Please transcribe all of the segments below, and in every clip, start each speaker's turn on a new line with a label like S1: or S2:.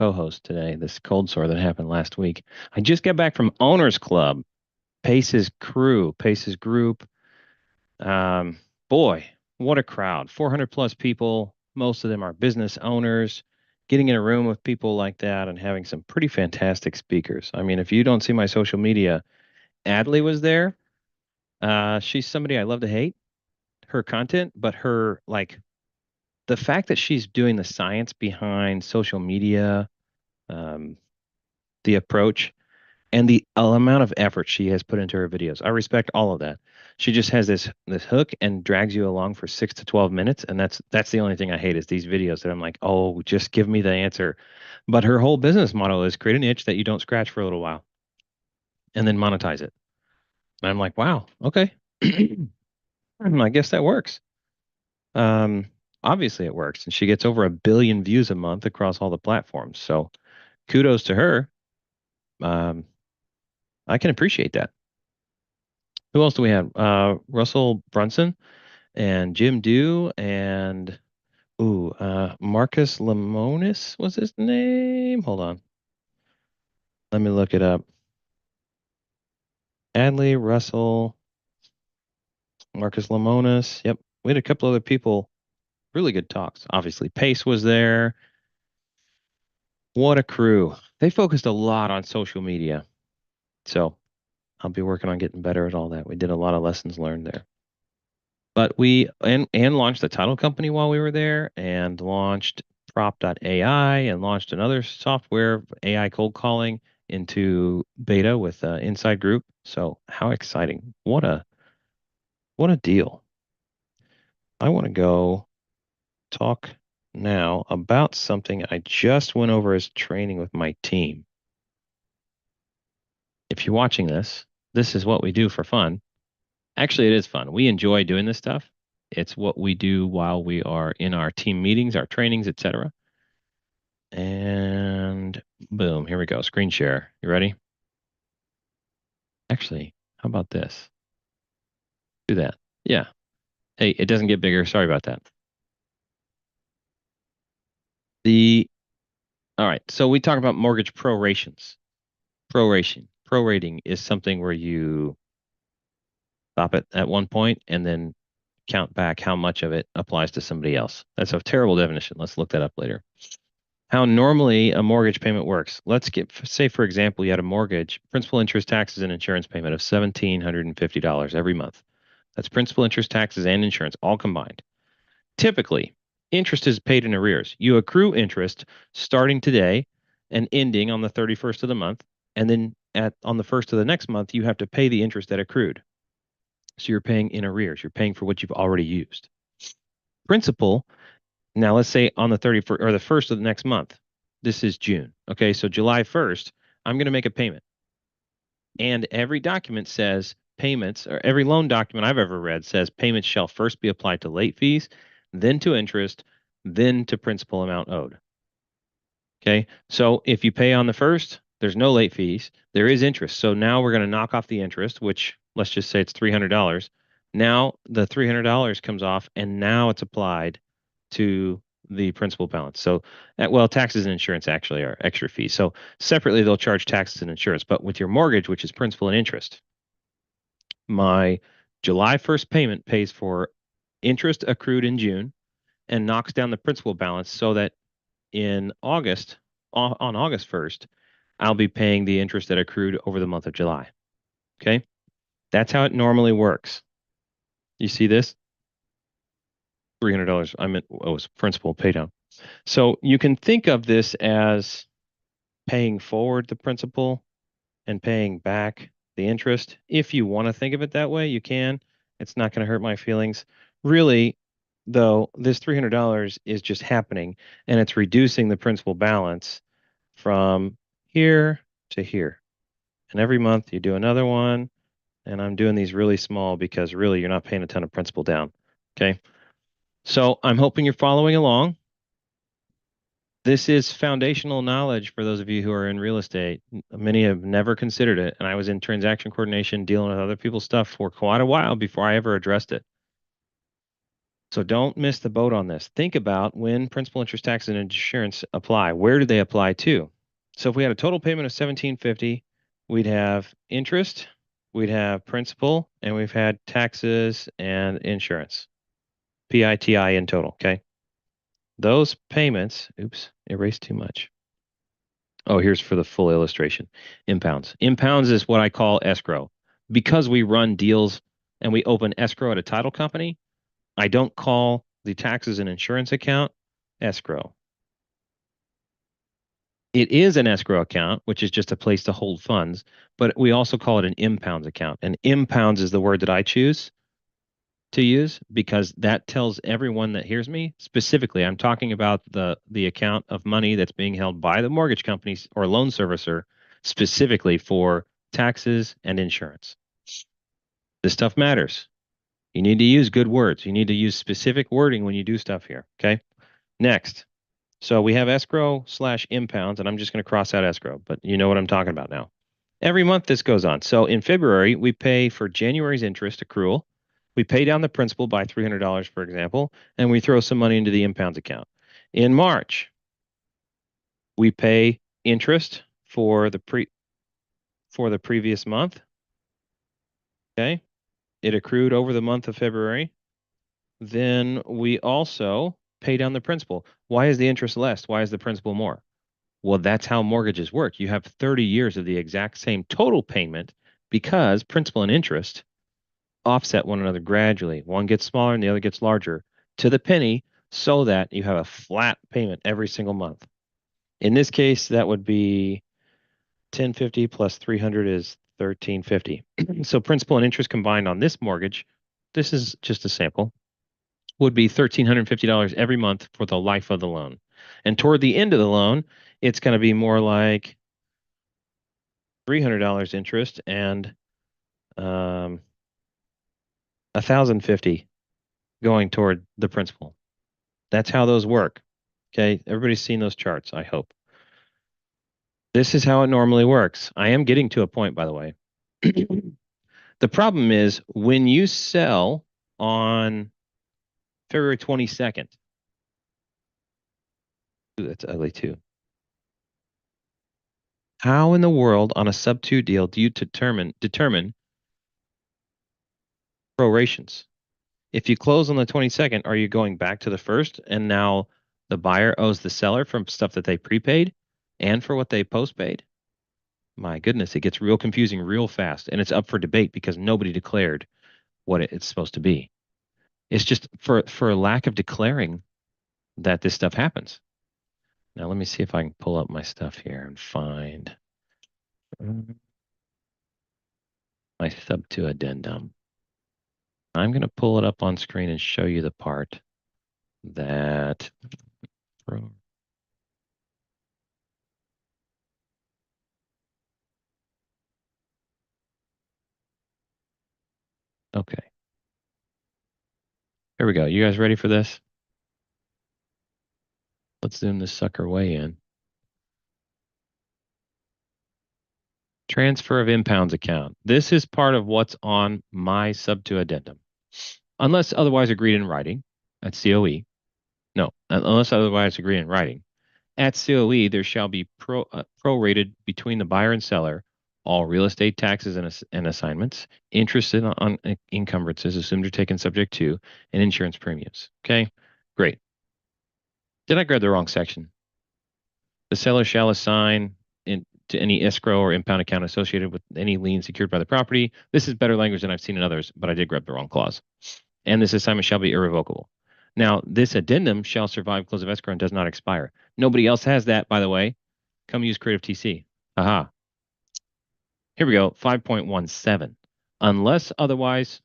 S1: co-host today. This cold sore that happened last week. I just got back from Owners Club, Pace's crew, Pace's group. Um, Boy, what a crowd! 400 plus people. Most of them are business owners. Getting in a room with people like that and having some pretty fantastic speakers. I mean, if you don't see my social media, Adley was there. She's somebody I love to hate her content, but her like the fact that she's doing the science behind social media, um, the approach, and the amount of effort she has put into her videos. I respect all of that. She just has this hook and drags you along for 6 to 12 minutes, and that's the only thing I hate is these videos that I'm like, oh, just give me the answer. But her whole business model is create an itch that you don't scratch for a little while and then monetize it. And I'm like, wow, okay. I guess that works. Um, Obviously it works, and she gets over 1 billion views a month across all the platforms. So kudos to her. Um, I can appreciate that. Who else do we have? Russell Brunson and Jim Dew and Marcus Lemonis was his name. Hold on, let me look it up. Adley Russell, Marcus Lemonis. Yep, we had a couple other people. Really good talks. Obviously, Pace was there. What a crew! They focused a lot on social media, so I'll be working on getting better at all that. We did a lot of lessons learned there. But we and launched the title company while we were there and launched prop.ai and launched another software AI cold calling into beta with Inside Group. So how exciting. What a deal. I want to go talk now about something I just went over as training with my team. If you're watching this, this is what we do for fun. Actually, it is fun. We enjoy doing this stuff. It's what we do while we are in our team meetings, our trainings, etc. And boom, here we go. Screen share. You ready? Actually, how about this? Do that. Yeah. Hey, it doesn't get bigger. Sorry about that. The All right. So we talk about mortgage prorations. Prorating is something where you stop it at one point and then count back how much of it applies to somebody else. That's a terrible definition. Let's look that up later. How normally a mortgage payment works. Let's say, for example, you had a mortgage, principal, interest, taxes, and insurance payment of $1,750 every month. That's principal, interest, taxes, and insurance all combined. Typically, interest is paid in arrears. You accrue interest starting today and ending on the 31st of the month. And then on the first of the next month, you have to pay the interest that accrued. So you're paying in arrears. You're paying for what you've already used. Principal, now let's say on the 31st or the first of the next month. This is June. Okay, so July 1st, I'm going to make a payment. And every document says payments, or every loan document I've ever read says payments shall first be applied to late fees, then to interest, then to principal amount owed. Okay, so if you pay on the first, there's no late fees. There is interest. So now we're going to knock off the interest, which let's just say it's $300. Now the $300 comes off, and now it's applied to the principal balance. So, well, taxes and insurance actually are extra fees. So separately, they'll charge taxes and insurance. But with your mortgage, which is principal and interest, my July 1st payment pays for interest accrued in June and knocks down the principal balance so that in August, on August 1st, I'll be paying the interest that accrued over the month of July. Okay. That's how it normally works. You see this? $300. I meant, oh, it was principal pay down. So you can think of this as paying forward the principal and paying back the interest. If you want to think of it that way, you can. It's not going to hurt my feelings. Really, though, this $300 is just happening and it's reducing the principal balance from here to here. And every month you do another one. And I'm doing these really small because really you're not paying a ton of principal down. Okay. So I'm hoping you're following along. This is foundational knowledge for those of you who are in real estate. Many have never considered it, and I was in transaction coordination dealing with other people's stuff for quite a while before I ever addressed it. So don't miss the boat on this. Think about when principal, interest, taxes, and insurance apply. Where do they apply to? So if we had a total payment of $1,750, we'd have interest, we'd have principal, and we've had taxes and insurance. PITI in total, okay? Those payments, oops, erased too much. Oh, here's for the full illustration. Impounds. Impounds is what I call escrow. Because we run deals and we open escrow at a title company, I don't call the taxes and insurance account escrow. It is an escrow account, which is just a place to hold funds, but we also call it an impounds account. And impounds is the word that I choose to use because that tells everyone that hears me specifically. I'm talking about the account of money that's being held by the mortgage companies or loan servicer specifically for taxes and insurance. This stuff matters. You need to use good words. You need to use specific wording when you do stuff here. Okay. Next. So we have escrow / impounds, and I'm just going to cross out escrow, but you know what I'm talking about now. Every month this goes on. So in February, we pay for January's interest accrual. We pay down the principal by $300, for example, and we throw some money into the impounds account. In March, we pay interest for the previous month. Okay. It accrued over the month of February. Then we also pay down the principal. Why is the interest less? Why is the principal more? Well, that's how mortgages work. You have 30 years of the exact same total payment because principal and interest offset one another gradually. One gets smaller and the other gets larger to the penny so that you have a flat payment every single month. In this case, that would be 1050 plus 300 is 1350. So principal and interest combined on this mortgage, this is just a sample, would be $1,350 every month for the life of the loan. And toward the end of the loan, it's going to be more like $300 interest and $1,050 going toward the principal. That's how those work. Okay, everybody's seen those charts, I hope. This is how it normally works. I am getting to a point, by the way. The problem is when you sell on February 22nd. Ooh, that's ugly too. How in the world on a sub 2 deal do you determine prorations? If you close on the 22nd, are you going back to the first and now the buyer owes the seller from stuff that they prepaid and for what they postpaid? My goodness, it gets real confusing real fast and it's up for debate because nobody declared what it's supposed to be. It's just for lack of declaring that this stuff happens. Now let me see if I can pull up my stuff here and find my sub 2 addendum. I'm going to pull it up on screen and show you the part that okay. Here we go. You guys ready for this? Let's zoom this sucker way in. Transfer of impounds account. This is part of what's on my sub 2 addendum. Unless otherwise agreed in writing at COE. No, unless otherwise agreed in writing. At COE, there shall be prorated between the buyer and seller all real estate taxes and assignments, interest on encumbrances assumed or taken subject to, and insurance premiums. Okay, great. Did I grab the wrong section? The seller shall assign to any escrow or impound account associated with any lien secured by the property. This is better language than I've seen in others, but I did grab the wrong clause. And this assignment shall be irrevocable. Now, this addendum shall survive close of escrow and does not expire. Nobody else has that, by the way. Come use Creative TC. Aha. Here we go. 5.17. Unless otherwise,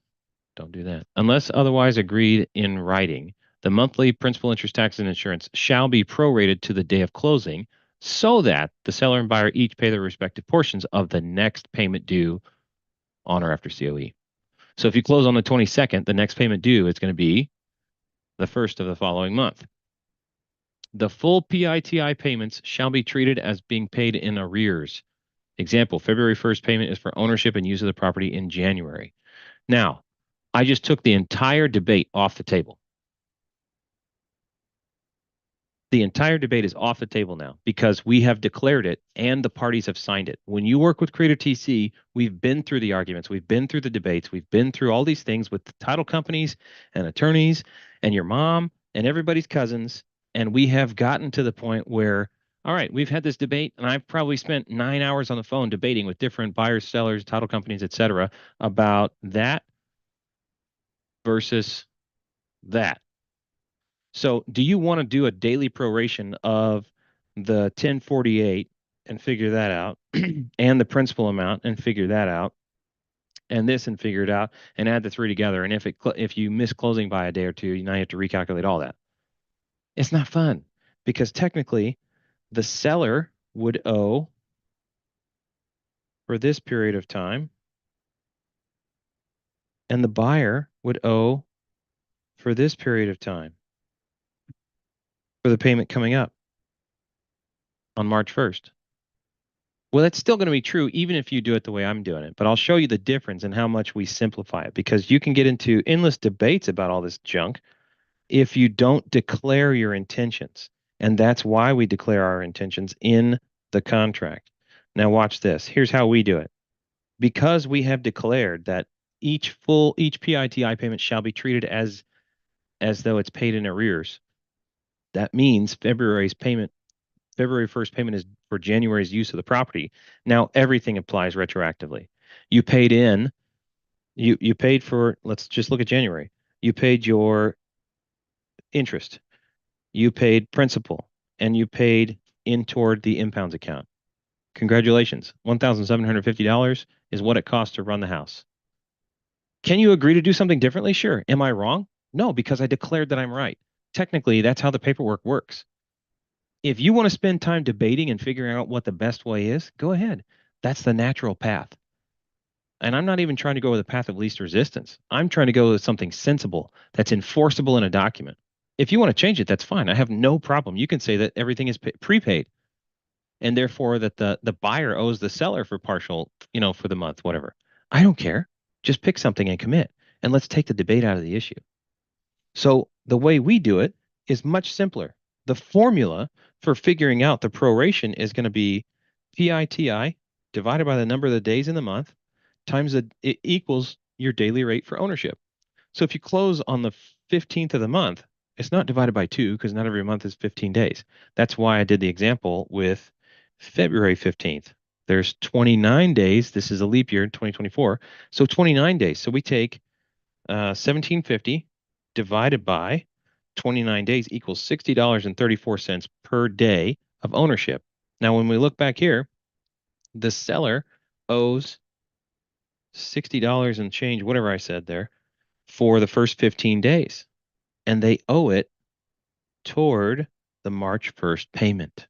S1: don't do that. Unless otherwise agreed in writing, the monthly principal, interest, tax, and insurance shall be prorated to the day of closing so that the seller and buyer each pay their respective portions of the next payment due on or after COE. So if you close on the 22nd, the next payment due is going to be the first of the following month. The full PITI payments shall be treated as being paid in arrears. Example, February 1st payment is for ownership and use of the property in January. Now, I just took the entire debate off the table. The entire debate is off the table now because we have declared it and the parties have signed it. When you work with Creator TC, we've been through the arguments, we've been through the debates, we've been through all these things with the title companies and attorneys and your mom and everybody's cousins. And we have gotten to the point where, all right, we've had this debate and I've probably spent 9 hours on the phone debating with different buyers, sellers, title companies, etc., about that versus that. So do you want to do a daily proration of the 1048 and figure that out and the principal amount and figure that out and this and figure it out and add the three together? And if you miss closing by a day or two, now you have to recalculate all that. It's not fun because technically the seller would owe for this period of time and the buyer would owe for this period of time for the payment coming up on March 1st. Well, that's still going to be true even if you do it the way I'm doing it. But I'll show you the difference and how much we simplify it because you can get into endless debates about all this junk if you don't declare your intentions. And that's why we declare our intentions in the contract. Now watch this. Here's how we do it. Because we have declared that each PITI payment shall be treated as though it's paid in arrears. That means February 1st payment is for January's use of the property. Now everything applies retroactively. You paid in, you paid for, let's just look at January. You paid your interest, you paid principal, and you paid in toward the impounds account. Congratulations. $1,750 is what it costs to run the house. Can you agree to do something differently? Sure. Am I wrong? No, because I declared that I'm right. Technically, that's how the paperwork works. If you want to spend time debating and figuring out what the best way is, go ahead. That's the natural path. And I'm not even trying to go with the path of least resistance. I'm trying to go with something sensible that's enforceable in a document. If you want to change it, that's fine. I have no problem. You can say that everything is prepaid and therefore that the buyer owes the seller for partial, for the month, whatever. I don't care. Just pick something and commit. And let's take the debate out of the issue. So the way we do it is much simpler. The formula for figuring out the proration is going to be PITI divided by the number of the days in the month times it equals your daily rate for ownership. So if you close on the 15th of the month, it's not divided by 2 because not every month is 15 days. That's why I did the example with February 15th. There's 29 days. This is a leap year in 2024. So 29 days. So we take 1750 divided by 29 days equals $60.34 per day of ownership. Now, when we look back here, the seller owes $60 and change, whatever I said there, for the first 15 days. And they owe it toward the March 1st payment.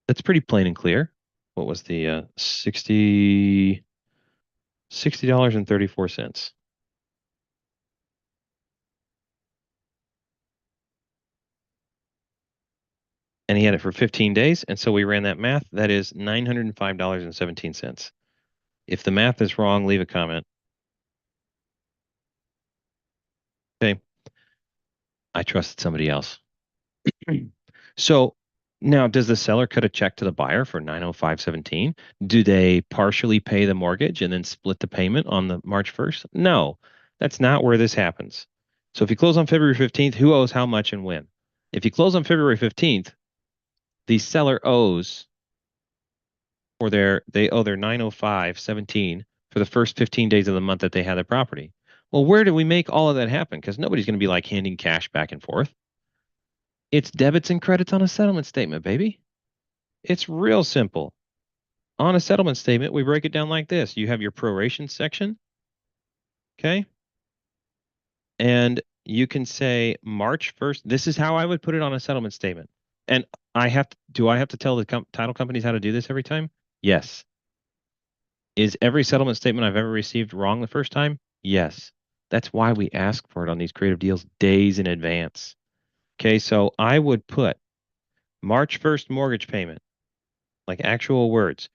S1: That's pretty plain and clear. What was the $60.34? And he had it for 15 days. And so we ran that math. That is $905.17. If the math is wrong, leave a comment. Okay. I trusted somebody else. So now, does the seller cut a check to the buyer for $905.17? Do they partially pay the mortgage and then split the payment on the March 1st? No, that's not where this happens. So if you close on February 15th, who owes how much and when? If you close on February 15th, the seller owes they owe their 905.17 for the first 15 days of the month that they had their property. Well, where do we make all of that happen? Because nobody's going to be like handing cash back and forth. It's debits and credits on a settlement statement, baby. It's real simple. On a settlement statement, we break it down like this. You have your proration section, okay? And you can say March 1st. This is how I would put it on a settlement statement. And do I have to tell the title companies how to do this every time? Yes. Is every settlement statement I've ever received wrong the first time? Yes. That's why we ask for it on these creative deals days in advance. Okay, so I would put March 1st mortgage payment, like actual words,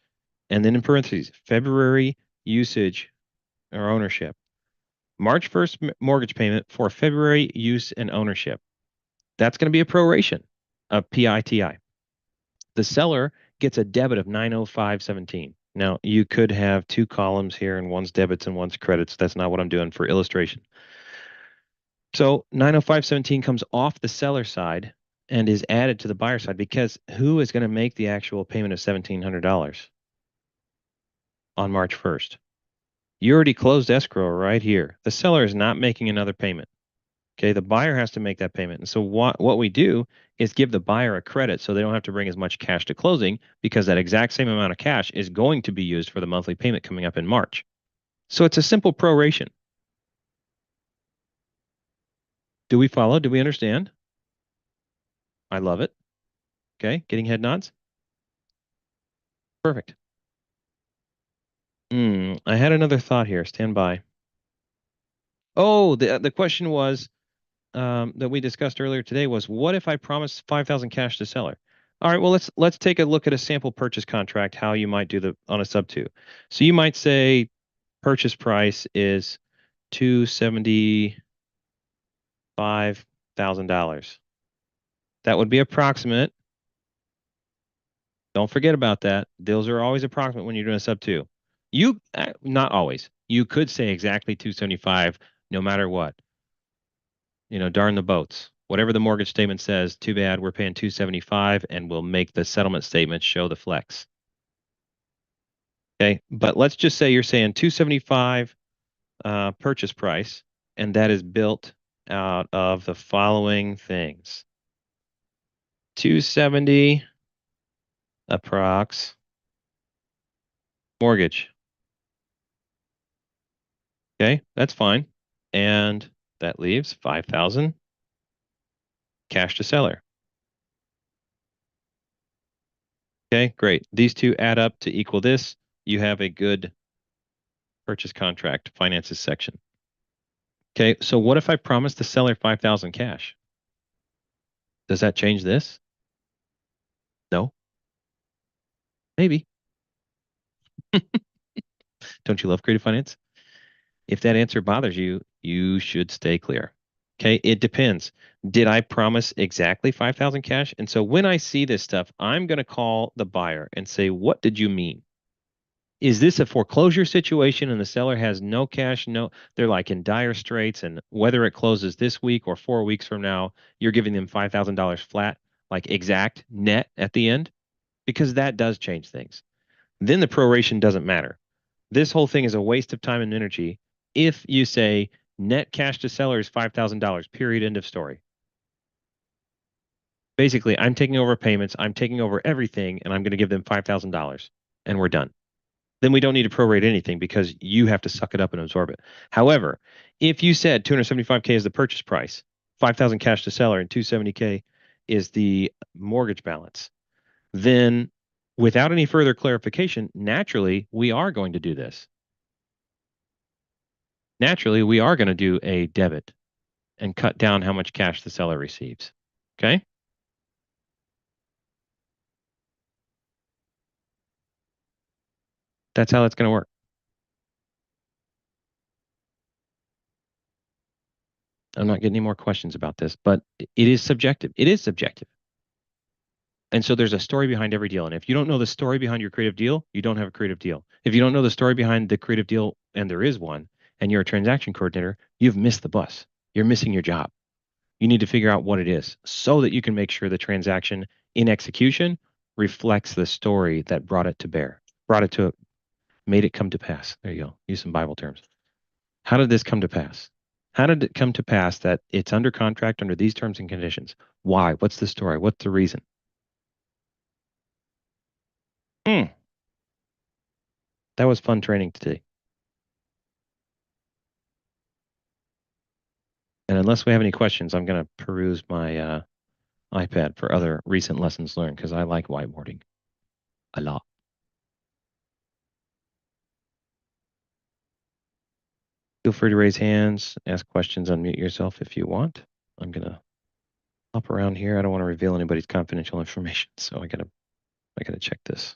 S1: and then in parentheses, February usage or ownership. March 1st mortgage payment for February use and ownership. That's going to be a proration of PITI. The seller gets a debit of 905.17. Now, you could have two columns here and one's debits and one's credits. That's not what I'm doing for illustration. So 905.17 comes off the seller side and is added to the buyer side because who is going to make the actual payment of $1,700 on March 1st? You already closed escrow right here. The seller is not making another payment. Okay, the buyer has to make that payment. And so what we do is give the buyer a credit so they don't have to bring as much cash to closing because that exact same amount of cash is going to be used for the monthly payment coming up in March. So it's a simple proration. Do we follow? Do we understand? I love it. Okay, getting head nods? Perfect. I had another thought here. Stand by. Oh, the question was that we discussed earlier today was what if I promise 5,000 cash to seller? All right, well let's take a look at a sample purchase contract, how you might do the on a sub two. So you might say purchase price is $275,000. That would be approximate. Don't forget about that. Deals are always approximate when you're doing a sub two. You not always. You could say exactly 275 no matter what. Darn the boats. Whatever the mortgage statement says, too bad, we're paying 275 and we'll make the settlement statement show the flex. Okay, but let's just say you're saying 275 purchase price, and that is built out of the following things. 270 approx mortgage. Okay, that's fine. And that leaves 5,000 cash to seller. Okay, great. These two add up to equal this. You have a good purchase contract finances section. Okay, so what if I promise the seller 5,000 cash? Does that change this? No, maybe. Don't you love creative finance? If that answer bothers you, you should stay clear. Okay, it depends. Did I promise exactly 5,000 cash? And so when I see this stuff, I'm going to call the buyer and say, what did you mean? Is this a foreclosure situation and the seller has no cash? No, they're like in dire straits, and whether it closes this week or 4 weeks from now, you're giving them $5,000 flat, like exact net at the end, because that does change things. Then the proration doesn't matter. This whole thing is a waste of time and energy if you say net cash to seller is $5,000, period, end of story. Basically, I'm taking over payments, I'm taking over everything, and I'm going to give them $5,000, and we're done. Then we don't need to prorate anything because you have to suck it up and absorb it. However, if you said 275K is the purchase price, 5,000 cash to seller, and 270K is the mortgage balance, then without any further clarification, naturally, we are going to do this. Naturally, we are going to do a debit and cut down how much cash the seller receives. Okay? That's how that's going to work. I'm not getting any more questions about this, but it is subjective. It is subjective. And so there's a story behind every deal. And if you don't know the story behind your creative deal, you don't have a creative deal. If you don't know the story behind the creative deal, and there is one, and you're a transaction coordinator, you've missed the bus. You're missing your job. You need to figure out what it is so that you can make sure the transaction in execution reflects the story that brought it to bear, made it come to pass. There you go. Use some Bible terms. How did this come to pass? How did it come to pass that it's under contract under these terms and conditions? Why? What's the story? What's the reason? Hmm. That was fun training today. And unless we have any questions, I'm going to peruse my iPad for other recent lessons learned because I like whiteboarding a lot. Feel free to raise hands, ask questions, unmute yourself if you want. I'm going to hop around here. I don't want to reveal anybody's confidential information, so I gotta check this.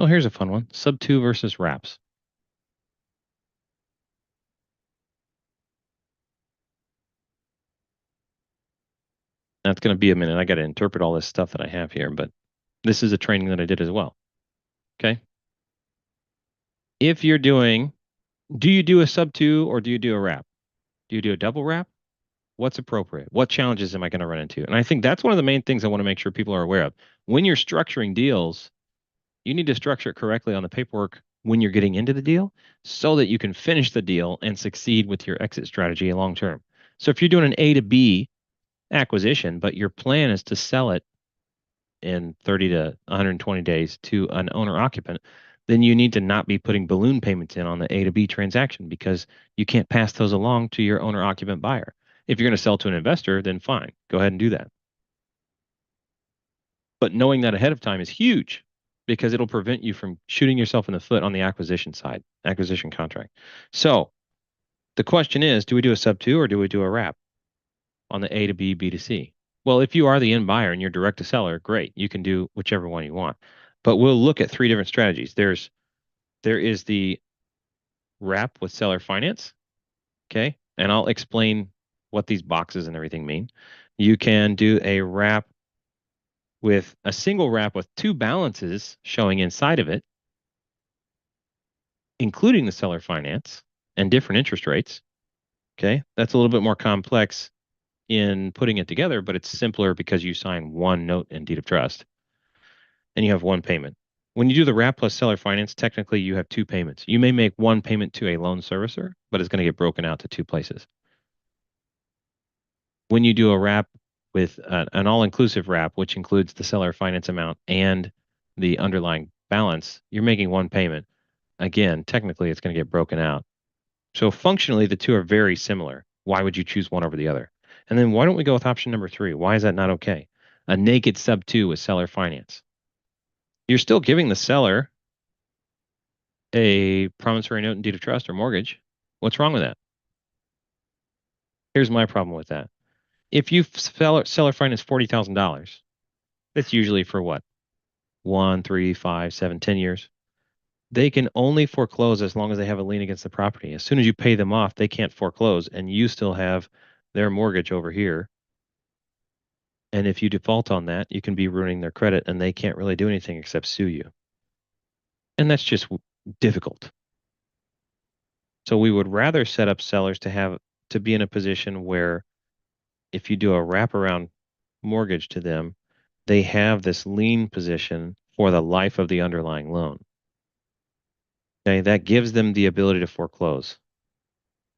S1: Oh, here's a fun one. Sub 2 versus wraps. That's going to be a minute. I got to interpret all this stuff that I have here, but this is a training that I did as well. Okay. If you're doing, do you do a sub 2 or do you do a wrap? Do you do a double wrap? What's appropriate? What challenges am I going to run into? And I think that's one of the main things I want to make sure people are aware of. When you're structuring deals, you need to structure it correctly on the paperwork when you're getting into the deal so that you can finish the deal and succeed with your exit strategy long term. So if you're doing an A to B acquisition, but your plan is to sell it in 30 to 120 days to an owner occupant, then you need to not be putting balloon payments in on the A to B transaction because you can't pass those along to your owner occupant buyer. If you're going to sell to an investor, then fine, go ahead and do that. But knowing that ahead of time is huge because it'll prevent you from shooting yourself in the foot on the acquisition side, acquisition contract. So the question is, do we do a sub 2 or do we do a wrap on the A to B, B to C? Well, if you are the end buyer and you're direct to seller, great. You can do whichever one you want. But we'll look at three different strategies. There is the wrap with seller finance, okay? And I'll explain what these boxes and everything mean. You can do a wrap with a single wrap with two balances showing inside of it, including the seller finance and different interest rates. Okay, that's a little bit more complex in putting it together, but it's simpler because you sign one note and deed of trust and you have one payment. When you do the wrap plus seller finance, technically you have two payments. You may make one payment to a loan servicer, but it's going to get broken out to two places. When you do a wrap with an all-inclusive wrap, which includes the seller finance amount and the underlying balance, you're making one payment. Again, technically it's going to get broken out. So functionally, the two are very similar. Why would you choose one over the other? And then why don't we go with option number 3? Why is that not okay? A naked sub 2 with seller finance. You're still giving the seller a promissory note and deed of trust or mortgage. What's wrong with that? Here's my problem with that. If you seller finance $40,000, that's usually for what? 1, 3, 5, 7, 10 years. They can only foreclose as long as they have a lien against the property. As soon as you pay them off, they can't foreclose, and you still have their mortgage over here. And if you default on that, you can be ruining their credit, and they can't really do anything except sue you. And that's just difficult. So we would rather set up sellers to be in a position where if you do a wraparound mortgage to them, they have this lien position for the life of the underlying loan. Okay, that gives them the ability to foreclose,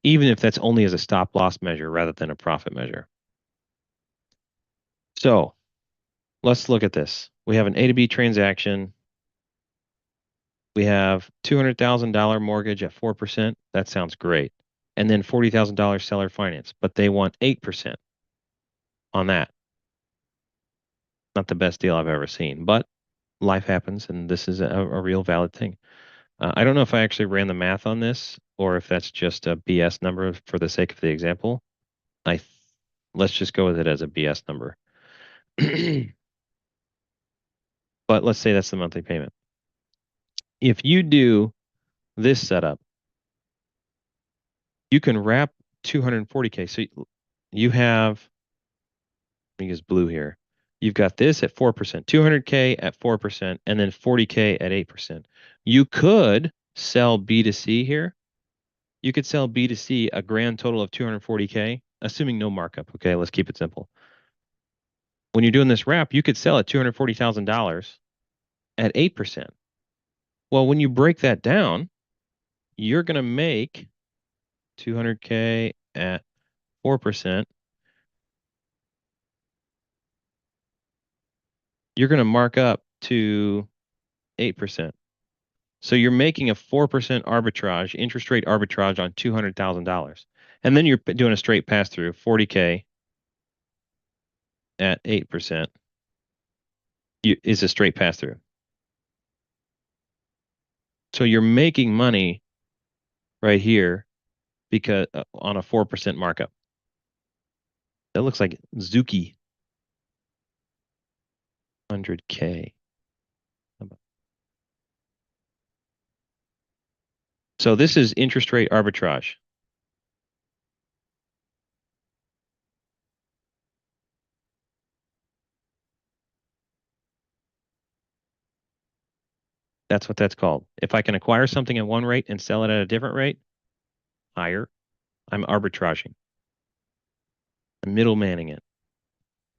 S1: even if that's only as a stop loss measure rather than a profit measure. So let's look at this. We have an A to B transaction. We have $200,000 mortgage at 4%. That sounds great. And then $40,000 seller finance, but they want 8% on that. Not the best deal I've ever seen, but life happens, and this is a real valid thing. I don't know if I actually ran the math on this or if that's just a BS number for the sake of the example. Let's just go with it as a BS number. But let's say that's the monthly payment. If you do this setup, you can wrap 240K. So you have, let me use blue here. You've got this at 4%, 200K at 4%, and then 40K at 8%. You could sell B2C here. You could sell B2C a grand total of 240K, assuming no markup. Okay, let's keep it simple. When you're doing this wrap, you could sell at $240,000 at 8%. Well, when you break that down, you're going to make 200K at 4%. You're going to mark up to 8%. So you're making a 4% arbitrage, interest rate arbitrage on $200,000. And then you're doing a straight pass through, 40K at 8% is a straight pass through. So you're making money right here because on a 4% markup. That looks like Zuki. 100K. So this is interest rate arbitrage. That's what that's called. If I can acquire something at one rate and sell it at a different rate, higher, I'm arbitraging. I'm middlemaning it.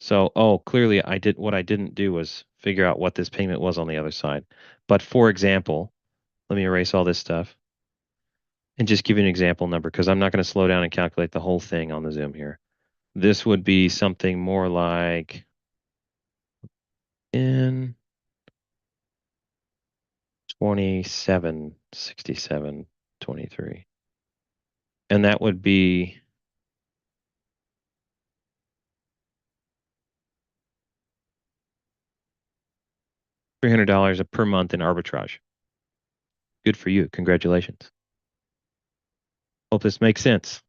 S1: So, oh, clearly what I didn't do was figure out what this payment was on the other side. But for example, let me erase all this stuff and just give you an example number because I'm not going to slow down and calculate the whole thing on the Zoom here. This would be something more like in 27, 67, 23. And that would be $300 per month in arbitrage. Good for you. Congratulations. Hope this makes sense.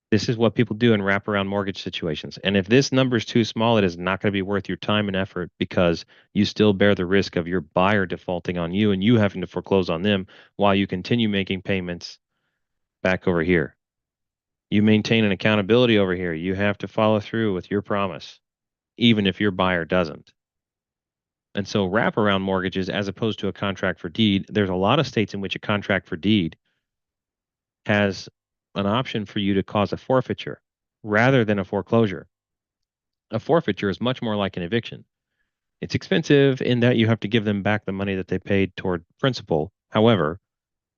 S1: This is what people do in wraparound mortgage situations. And if this number is too small, it is not going to be worth your time and effort because you still bear the risk of your buyer defaulting on you and you having to foreclose on them while you continue making payments back over here. You maintain an accountability over here. You have to follow through with your promise, even if your buyer doesn't. And so wraparound mortgages, as opposed to a contract for deed, there's a lot of states in which a contract for deed has an option for you to cause a forfeiture rather than a foreclosure. A forfeiture is much more like an eviction. It's expensive in that you have to give them back the money that they paid toward principal. However,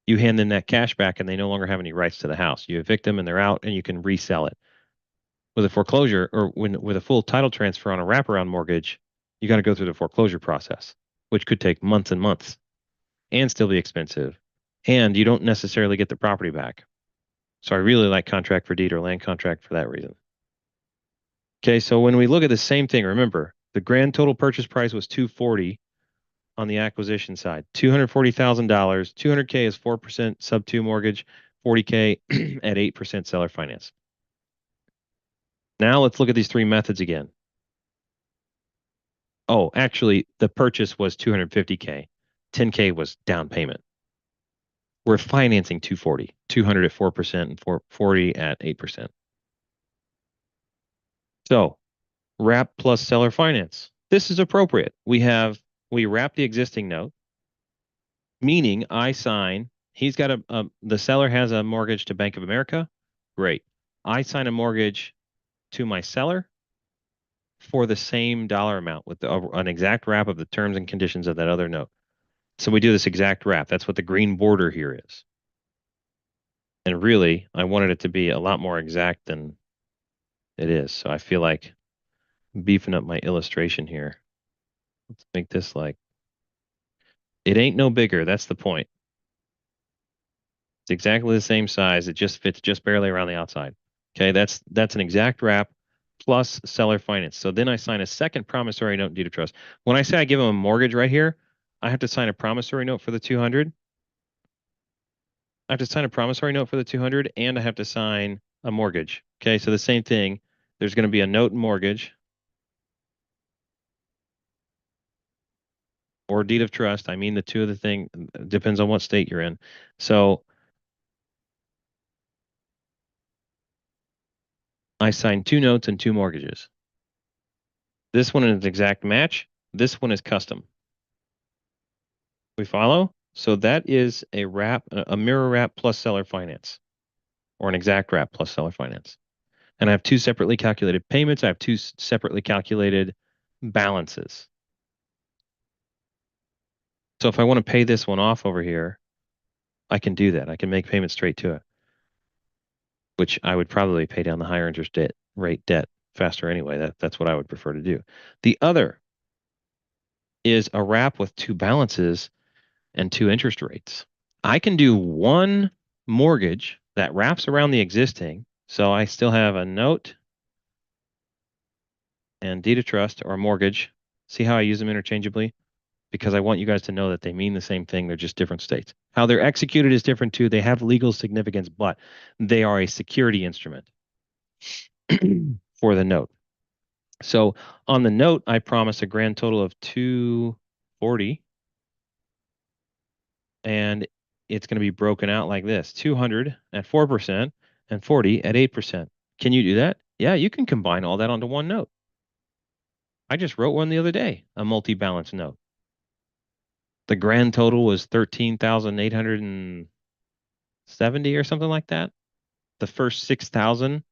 S1: you hand them that cash back and they no longer have any rights to the house. You evict them and they're out and you can resell it. With a foreclosure or with a full title transfer on a wraparound mortgage, you got to go through the foreclosure process, which could take months and months and still be expensive. And you don't necessarily get the property back. So I really like contract for deed or land contract for that reason. Okay, so when we look at the same thing, remember the grand total purchase price was 240 on the acquisition side. $240,000. 200K is 4% sub 2 mortgage, 40K at 8% seller finance. Now let's look at these three methods again. Oh, actually, the purchase was 250K. 10K was down payment. We're financing 240, 200 at 4% and 440 at 8%. So wrap plus seller finance. This is appropriate. We wrap the existing note, meaning I sign, the seller has a mortgage to Bank of America. Great. I sign a mortgage to my seller for the same dollar amount with an exact wrap of the terms and conditions of that other note. So we do this exact wrap. That's what the green border here is. And really, I wanted it to be a lot more exact than it is. So I feel like beefing up my illustration here. Let's make this like, it ain't no bigger. That's the point. It's exactly the same size. It just fits just barely around the outside. Okay, that's an exact wrap plus seller finance. So then I sign a second promissory note and deed of trust. When I say I give them a mortgage right here, I have to sign a promissory note for the 200. I have to sign a promissory note for the 200 and I have to sign a mortgage. Okay, so the same thing. There's going to be a note and mortgage or deed of trust. I mean, the two of the thing depends on what state you're in. So I signed two notes and two mortgages. This one is exact match. This one is custom. We follow? So that is a wrap, a mirror wrap plus seller finance, or an exact wrap plus seller finance. And I have two separately calculated payments. I have two separately calculated balances. So if I want to pay this one off over here, I can do that. I can make payments straight to it, which I would probably pay down the higher interest rate debt faster anyway. That's what I would prefer to do. The other is a wrap with two balances and two interest rates. I can do one mortgage that wraps around the existing. So I still have a note and deed of trust or mortgage. See how I use them interchangeably? Because I want you guys to know that they mean the same thing. They're just different states. How they're executed is different too. They have legal significance, but they are a security instrument for the note. So on the note, I promise a grand total of 240. And it's going to be broken out like this: 200 at 4% and 40 at 8%. Can you do that? Yeah, you can combine all that onto one note. I just wrote one the other day, a multi-balance note. The grand total was 13,870 or something like that. The first 6,000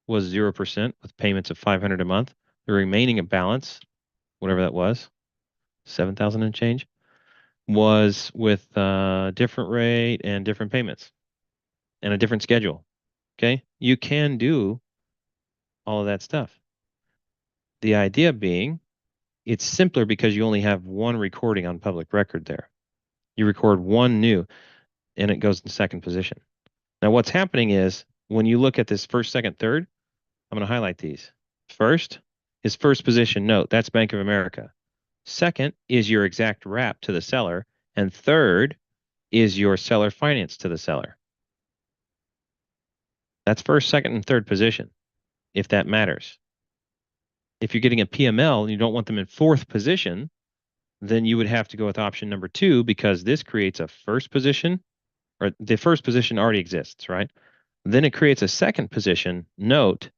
S1: was 0% with payments of 500 a month. The remaining balance, whatever that was, 7,000 and change, was with different rate and different payments and a different schedule. Okay, you can do all of that stuff. The idea being, it's simpler because you only have one recording on public record there. You record one new, and it goes in second position. Now, what's happening is when you look at this first, second, third, I'm going to highlight these. First is first position note. That's Bank of America. Second is your exact wrap to the seller. And third is your seller finance to the seller. That's first, second, and third position, if that matters. If you're getting a PML and you don't want them in fourth position, then you would have to go with option number 2 because this creates a first position, or the first position already exists, right? Then it creates a second position note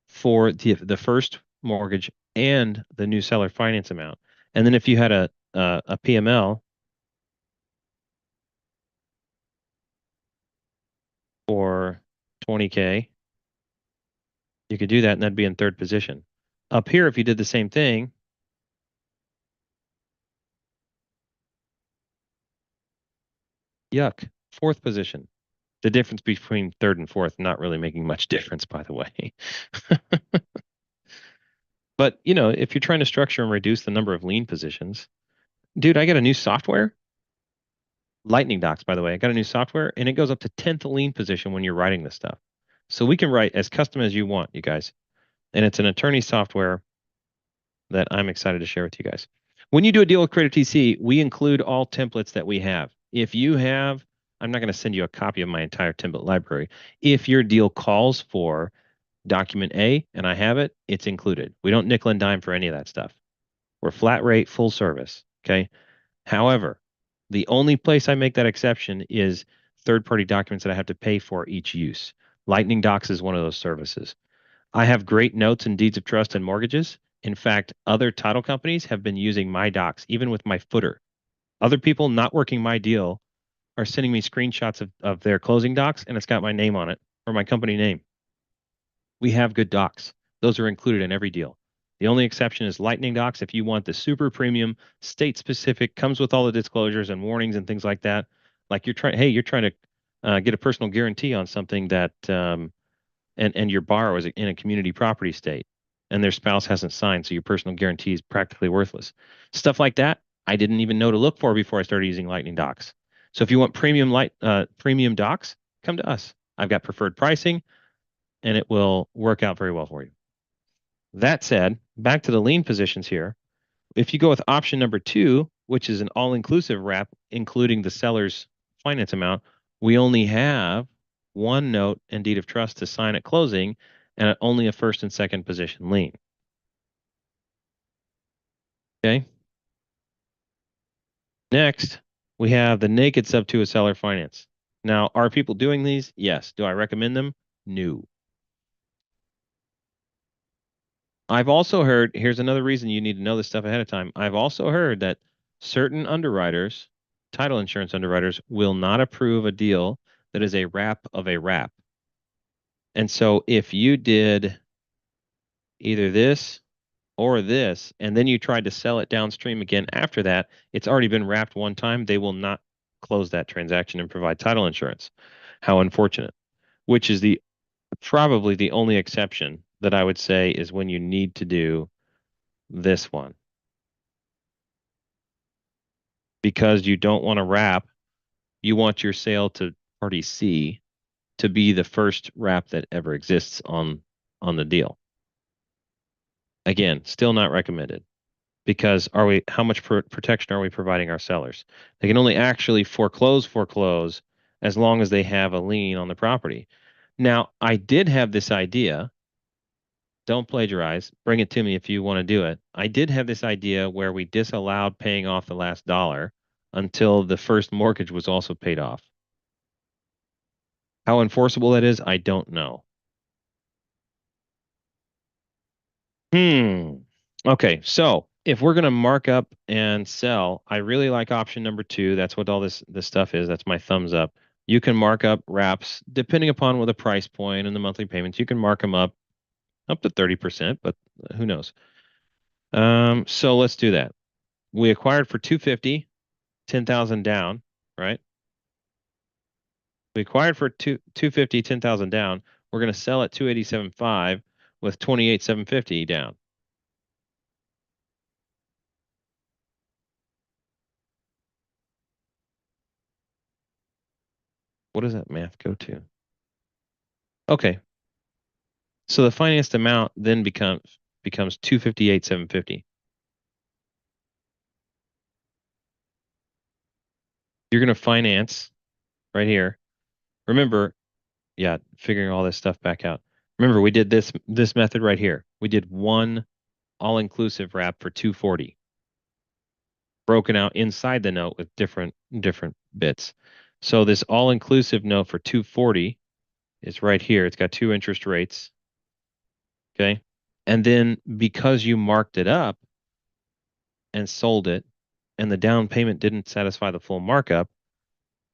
S1: for the first mortgage and the new seller finance amount. And then if you had a PML for 20K, you could do that and that'd be in third position. Up here, if you did the same thing, yuck, fourth position. The difference between third and fourth not really making much difference, by the way. But, you know, if you're trying to structure and reduce the number of lien positions, dude, I got a new software. Lightning Docs, by the way. I got a new software and it goes up to 10th lien position when you're writing this stuff. So we can write as custom as you want, you guys. And it's an attorney software that I'm excited to share with you guys. When you do a deal with Creative TC, we include all templates that we have. If you have, I'm not going to send you a copy of my entire template library. If your deal calls for document A and I have it, it's included. We don't nickel and dime for any of that stuff. We're flat rate, full service. Okay. However, the only place I make that exception is third-party documents that I have to pay for each use. Lightning Docs is one of those services. I have great notes and deeds of trust and mortgages. In fact, other title companies have been using my docs, even with my footer. Other people not working my deal are sending me screenshots of their closing docs, and it's got my name on it or my company name. We have good docs. Those are included in every deal. The only exception is Lightning Docs. If you want the super premium, state specific, comes with all the disclosures and warnings and things like that. Like you're trying to get a personal guarantee on something that and your borrower is in a community property state and their spouse hasn't signed, so your personal guarantee is practically worthless. Stuff like that, I didn't even know to look for before I started using Lightning Docs. So if you want premium docs, come to us. I've got preferred pricing, and it will work out very well for you. That said, back to the lien positions here. If you go with option number 2, which is an all-inclusive wrap, including the seller's finance amount, we only have one note and deed of trust to sign at closing and only a first and second position lien. Okay. Next, we have the naked sub 2 of seller finance. Now, are people doing these? Yes. Do I recommend them? No. I've also heard, here's another reason you need to know this stuff ahead of time. I've also heard that certain underwriters, title insurance underwriters, will not approve a deal that is a wrap of a wrap. And so if you did either this or this, and then you tried to sell it downstream again after that, it's already been wrapped one time, they will not close that transaction and provide title insurance. How unfortunate. Which is probably the only exception that I would say is when you need to do this one. Because you don't want to wrap, you want your sale to party C to be the first wrap that ever exists on the deal. Again, still not recommended because how much protection are we providing our sellers? They can only actually foreclose as long as they have a lien on the property. Now, I did have this idea. Don't plagiarize. Bring it to me if you want to do it. I did have this idea where we disallowed paying off the last dollar until the first mortgage was also paid off. How enforceable that is, I don't know. Okay, so if we're gonna mark up and sell, I really like option number 2. That's what all this stuff is. That's my thumbs up. You can mark up wraps depending upon what the price point and the monthly payments. You can mark them up to 30%, but who knows? So let's do that. We acquired for 250, 10,000 down, right? We acquired for 250, 10,000 down. We're gonna sell at 287.5 with 28,750 down. What does that math go to? Okay, so the financed amount then becomes 258,750. You're going to finance right here. Remember, yeah, figuring all this stuff back out. Remember, we did this method right here. We did one all-inclusive wrap for 240, broken out inside the note with different bits. So this all-inclusive note for 240 is right here. It's got 2 interest rates. Okay. And then because you marked it up and sold it, and the down payment didn't satisfy the full markup,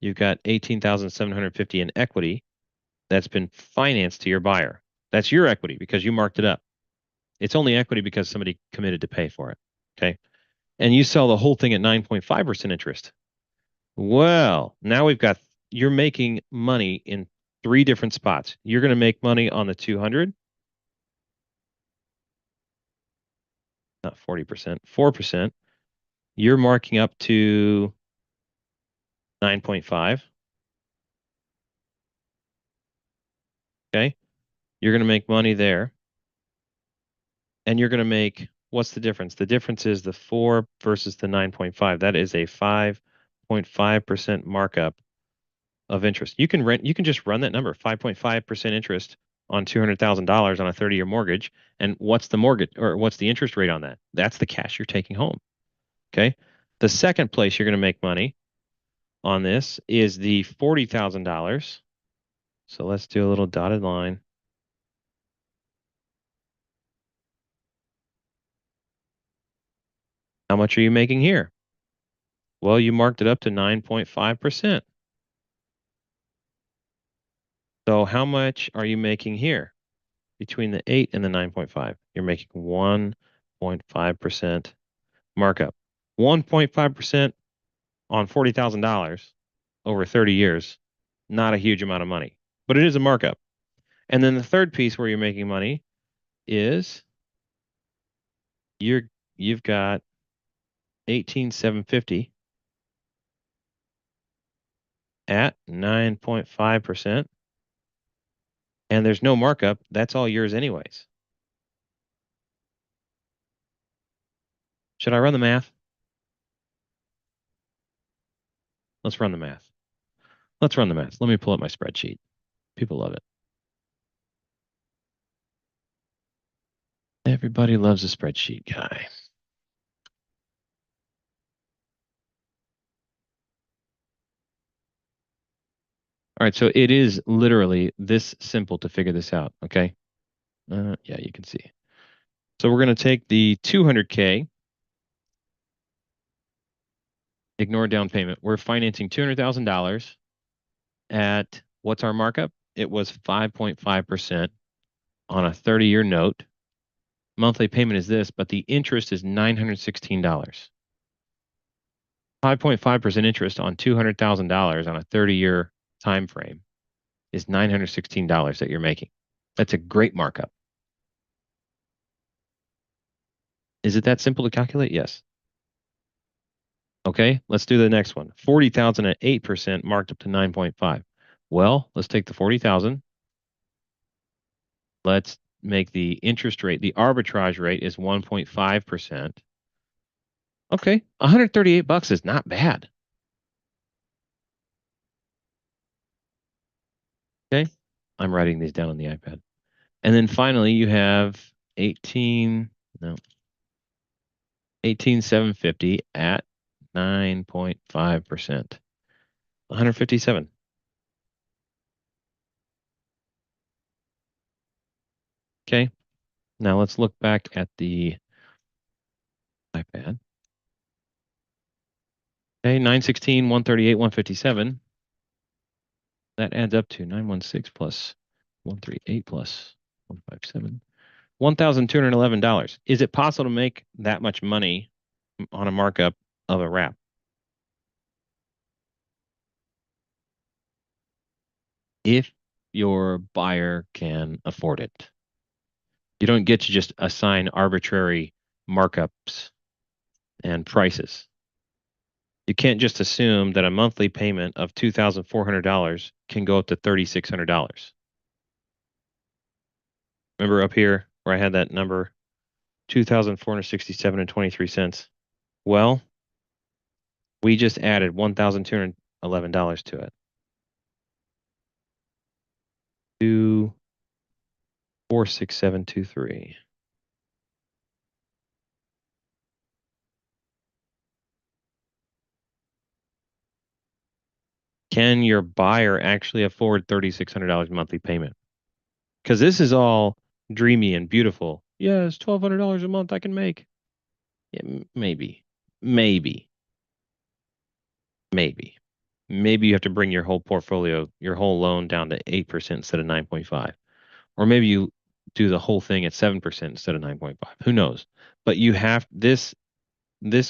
S1: you've got 18,750 in equity that's been financed to your buyer. That's your equity because you marked it up. It's only equity because somebody committed to pay for it. Okay. And you sell the whole thing at 9.5% interest. Well, now you're making money in 3 different spots. You're going to make money on the 200, not 40%, 4%. You're marking up to 9.5. Okay. You're going to make money there. And you're going to make, what's the difference? The difference is the 4 versus the 9.5. That is a 5.5% markup of interest. You can just run that number, 5.5% interest on $200,000 on a 30-year mortgage. And what's the mortgage or what's the interest rate on that? That's the cash you're taking home. Okay. The second place you're going to make money on this is the $40,000. So let's do a little dotted line. How much are you making here? Well, you marked it up to 9.5%. So how much are you making here? Between the 8 and the 9.5, you're making 1.5% markup. 1.5% on $40,000 over 30 years, not a huge amount of money, but it is a markup. And then the third piece where you're making money is you've got 18,750 at 9.5%, and there's no markup. That's all yours anyways. Should I run the math? Let's run the math. Let's run the math. Let me pull up my spreadsheet. People love it. Everybody loves a spreadsheet guy. All right, so it is literally this simple to figure this out, okay? Yeah, you can see. So we're going to take the 200K, ignore down payment. We're financing $200,000 at, what's our markup? It was 5.5% on a 30-year note. Monthly payment is this, but the interest is $916. 5.5% interest on $200,000 on a 30-year time frame is $916 that you're making. That's a great markup. Is it that simple to calculate? Yes. Okay, let's do the next one. 40,000 at 8% marked up to 9.5. Well, let's take the 40,000. Let's make the interest rate, the arbitrage rate is 1.5%. Okay, $138 is not bad. Okay, I'm writing these down on the iPad. And then finally you have 18,750 at 9.5%. 157. Okay. Now let's look back at the iPad. Okay, 916, 138, 157. That adds up to 916 plus 138 plus 157. $1,211. Is it possible to make that much money on a markup of a wrap? If your buyer can afford it. You don't get to just assign arbitrary markups and prices. You can't just assume that a monthly payment of $2,400 can go up to $3,600. Remember up here where I had that number, 2,467 and 23 cents. Well, we just added $1,211 to it. 2,46723. Can your buyer actually afford $3,600 monthly payment? Because this is all dreamy and beautiful. Yes, $1,200 a month I can make. Yeah, maybe, maybe, maybe. Maybe you have to bring your whole portfolio, your whole loan down to 8% instead of 9.5. Or maybe you do the whole thing at 7% instead of 9.5. Who knows? But you have this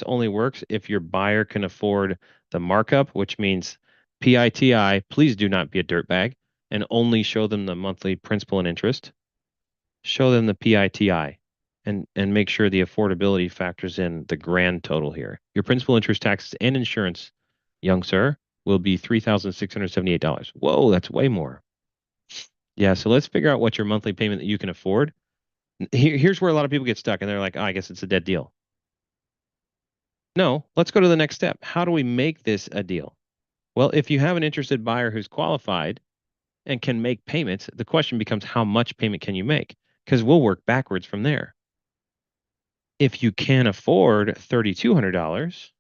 S1: only works if your buyer can afford the markup, which means PITI, please do not be a dirtbag and only show them the monthly principal and interest. Show them the PITI and make sure the affordability factors in the grand total here. Your principal, interest, taxes, and insurance, young sir, will be $3,678. Whoa, that's way more. Yeah, so let's figure out what your monthly payment that you can afford. Here's where a lot of people get stuck and they're like, oh, I guess it's a dead deal. No, let's go to the next step. How do we make this a deal? Well, if you have an interested buyer who's qualified and can make payments, the question becomes how much payment can you make? Because we'll work backwards from there. If you can afford $3,200,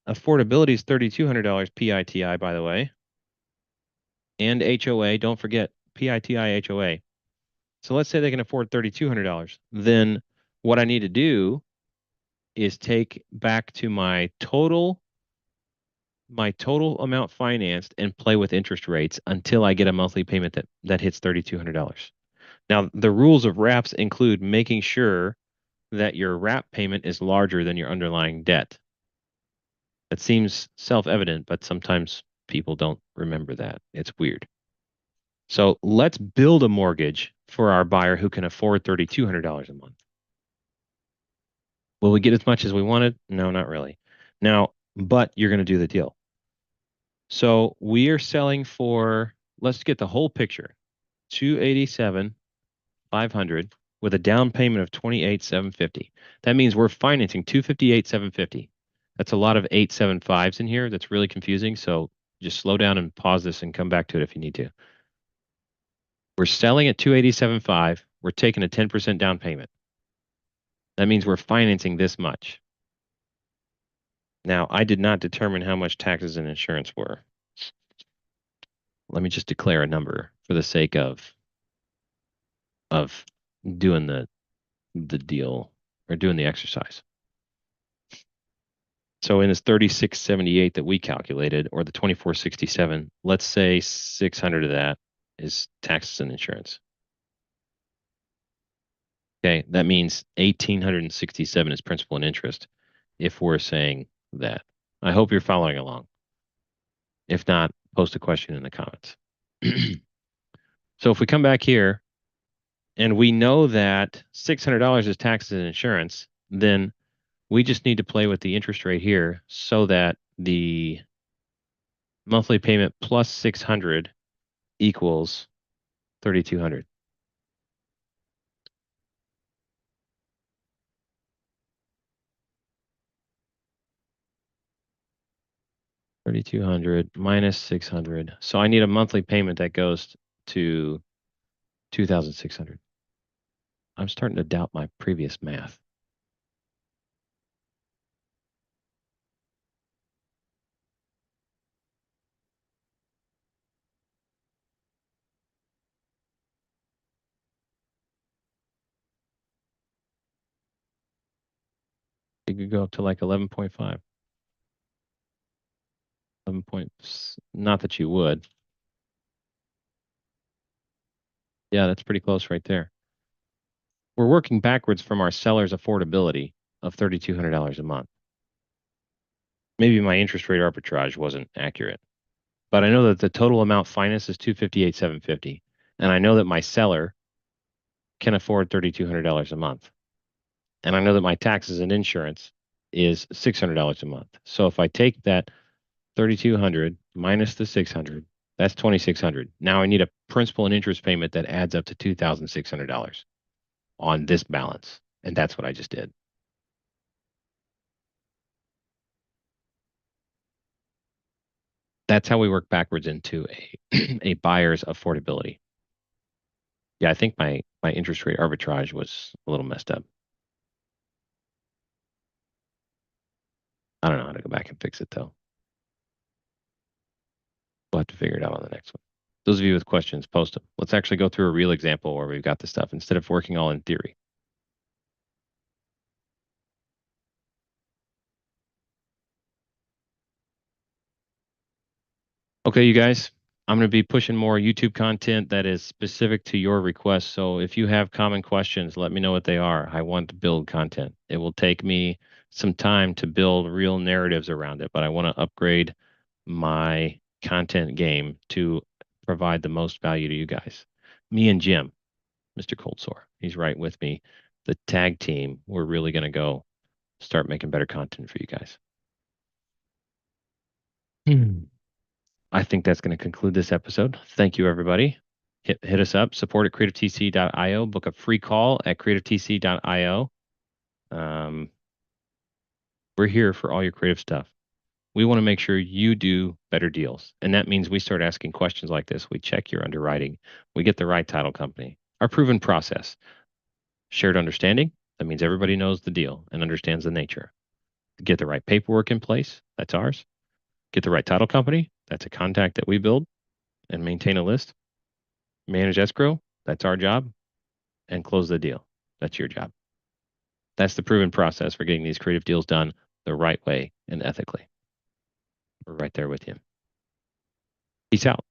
S1: affordability is $3,200 PITI, by the way, and HOA. Don't forget PITI HOA. So let's say they can afford $3,200. Then what I need to do is take back to my total amount financed and play with interest rates until I get a monthly payment that hits $3,200. Now, the rules of wraps include making sure that your wrap payment is larger than your underlying debt. It seems self-evident, but sometimes people don't remember that. It's weird. So let's build a mortgage for our buyer who can afford $3,200 a month. Will we get as much as we wanted? No, not really. Now, but you're going to do the deal. So we are selling for, let's get the whole picture, 287,500 with a down payment of 28,750. That means we're financing 258,750. That's a lot of 875s in here. That's really confusing. So just slow down and pause this and come back to it if you need to. We're selling at 287.5. We're taking a 10% down payment. That means we're financing this much. Now, I did not determine how much taxes and insurance were. Let me just declare a number for the sake of doing the deal or doing the exercise. So in this 3678 that we calculated, or the 2467, let's say 600 of that is taxes and insurance. Okay, that means 1867 is principal and interest if we're saying that. I hope you're following along. If not, post a question in the comments. So if we come back here and we know that $600 is taxes and insurance, then we just need to play with the interest rate here so that the monthly payment plus 600 equals 3,200. $3,200 minus 600. So I need a monthly payment that goes to 2,600. I'm starting to doubt my previous math. You could go up to like 11.5. 11 points. Not that you would. Yeah, that's pretty close right there. We're working backwards from our seller's affordability of $3,200 a month. Maybe my interest rate arbitrage wasn't accurate, but I know that the total amount financed is 258,750, and I know that my seller can afford $3,200 a month, and I know that my taxes and insurance is $600 a month. So if I take that 3,200 minus the 600, that's 2,600. Now I need a principal and interest payment that adds up to $2,600 on this balance, and that's what I just did. That's how we work backwards into a buyer's affordability. Yeah, I think my interest rate arbitrage was a little messed up. I don't know how to go back and fix it though. We'll have to figure it out on the next one. Those of you with questions, post them. Let's actually go through a real example where we've got the stuff instead of working all in theory. Okay, you guys, I'm going to be pushing more YouTube content that is specific to your requests. So if you have common questions, let me know what they are. I want to build content. It will take me some time to build real narratives around it, but I want to upgrade my content game to provide the most value to you guys. Me and Jim, Mr. Cold Sore, he's right with me. The tag team, we're really going to go start making better content for you guys. I think that's going to conclude this episode. Thank you, everybody. Hit us up, support at creativetc.io. Book a free call at creativetc.io. We're here for all your creative stuff. We want to make sure you do better deals. And that means we start asking questions like this. We check your underwriting. We get the right title company. Our proven process. Shared understanding. That means everybody knows the deal and understands the nature. Get the right paperwork in place. That's ours. Get the right title company. That's a contact that we build and maintain a list. Manage escrow. That's our job. And close the deal. That's your job. That's the proven process for getting these creative deals done the right way and ethically. We're right there with you. Peace out.